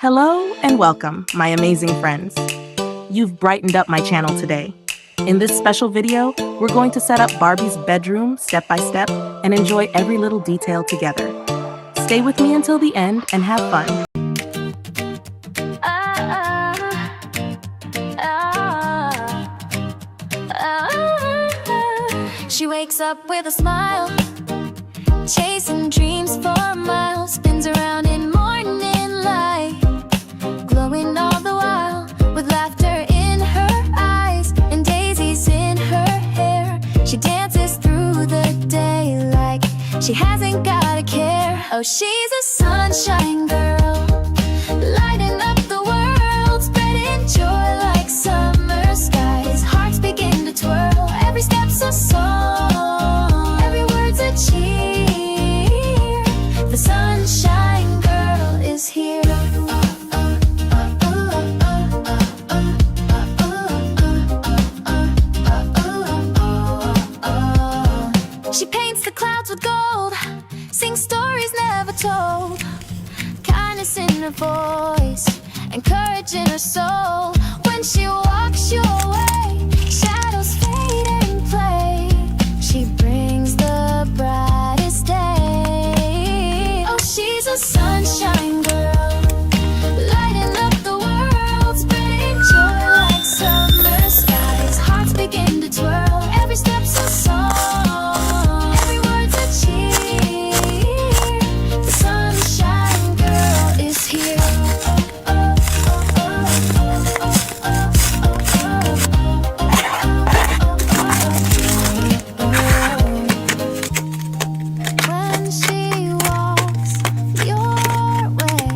Hello and welcome, my amazing friends. You've brightened up my channel today. In this special video, we're going to set up Barbie's bedroom step by step and enjoy every little detail together. Stay with me until the end and have fun. She wakes up with a smile, chasing dreams for miles, spins around in morning light, glowing all the while, with laughter in her eyes and daisies in her hair. She dances through the day like she hasn't got a care. Oh, she's a sunshine girl, lighting up the world, spreading joy like summer skies. Hearts begin to twirl, every step's a song, every word's a cheer. The sunshine girl is here. She paints the clouds with gold, sings stories never told, kindness in her voice and courage in her soul. When she walks your way, shadows fade and play. She brings the brightest day. Oh, she's a sunshine girl, lighting up the world, spreading joy like summer skies. Hearts begin to twirl, every step's a song, every word's a cheer. The sunshine girl is here. When she walks your way,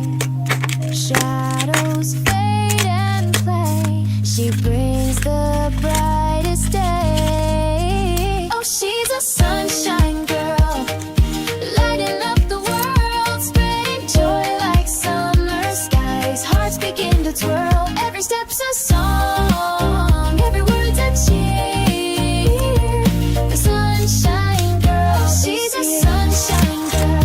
shadows fade and play. She brings the brightest day. Oh, she's a sunshine girl, lighting up the world, spreading joy like summer skies. Hearts begin to twirl, every step's a song, every word's a cheer. The sunshine girl, she's a sunshine girl,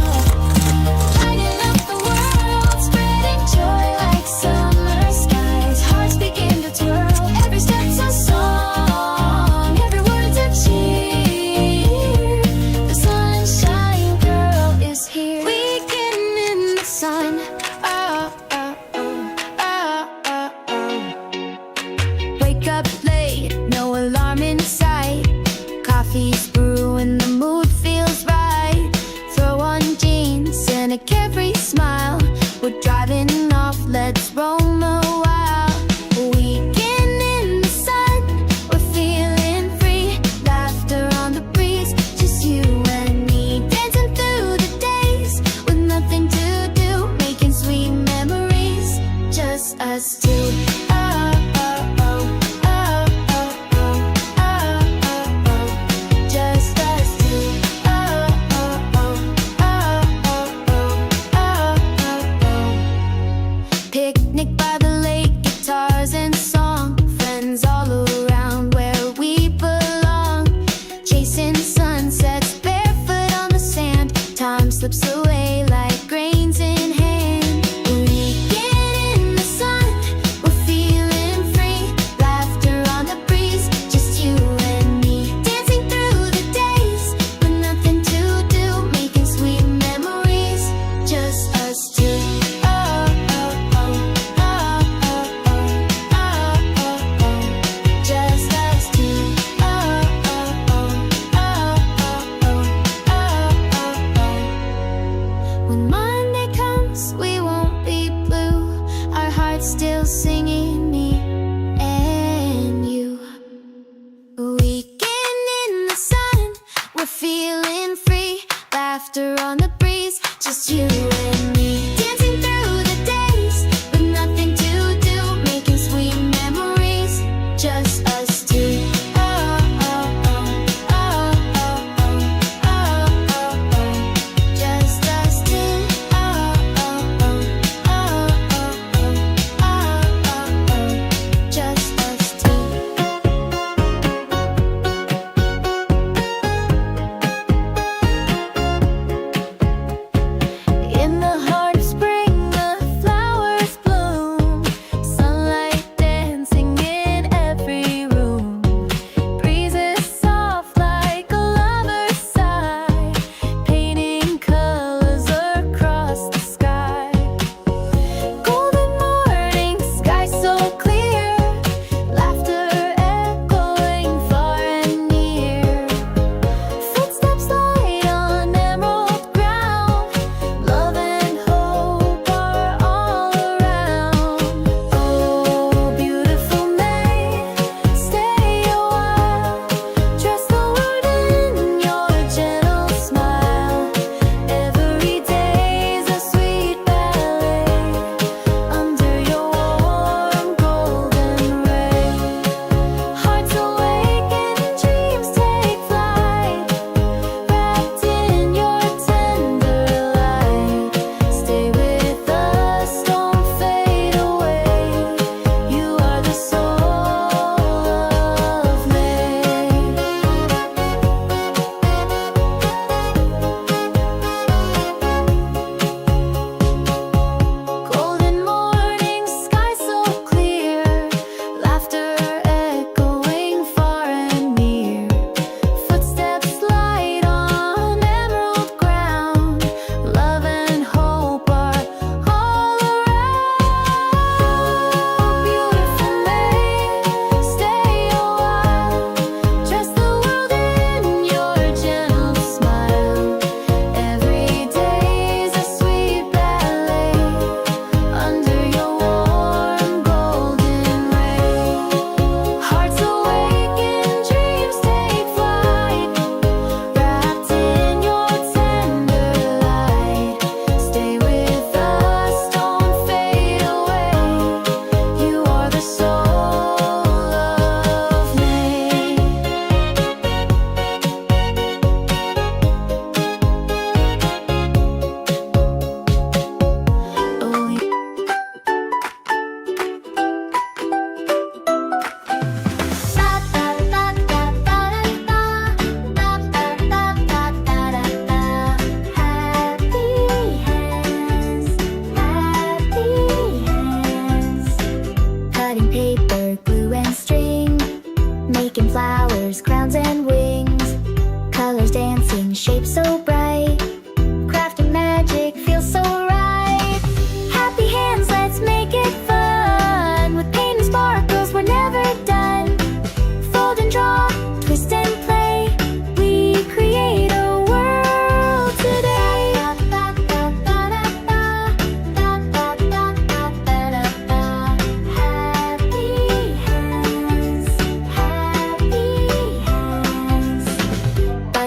lighting up the world, spreading joy like summer skies. Hearts begin to twirl, every step's a song, every word's a cheer. The sunshine girl is here. Weekend in the sun. Oh, oh, oh, oh, oh, oh. Wake up late, no alarm in sight. Coffee's brewing, the mood feels right. Throw on jeans and a carefree smile. We're driving off, let's roam a while. Weekend in the sun, we're feeling free. Laughter on the breeze, just you and me. Dancing through the days with nothing to do, making sweet memories, just us two. Oh, oh, oh, oh, oh, oh, oh, oh, oh. Just us two. Oh, oh, oh, oh, oh, oh, oh, oh. Picnic by the lake, guitars and song, friends all around where we belong. Chasing sunsets, barefoot on the sand, time slips away like grains in hand. Weekend in the sun, we're feeling free. Laughter on the breeze, just you and me. Dancing through the days with nothing to do, making sweet memories, just us two. Oh, oh, oh, oh, oh, oh, oh, oh, oh. Just us two. Oh, oh, oh, oh, oh, oh, oh, oh. When Monday comes, we won't be blue. Our hearts still singing, me and you. Weekend in the sun, we're feeling free. Laughter on the breeze, just you and me. Dancing through the days with nothing to do, making sweet memories, just us two. Oh, oh, oh, oh, oh, oh, oh, oh, oh. Just us two. Oh, oh, oh, oh, oh, oh, oh, oh, oh. Just us two. In the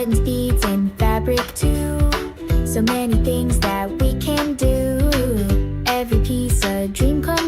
buttons, beads, and fabric too. So many things that we can do. Every piece a dream come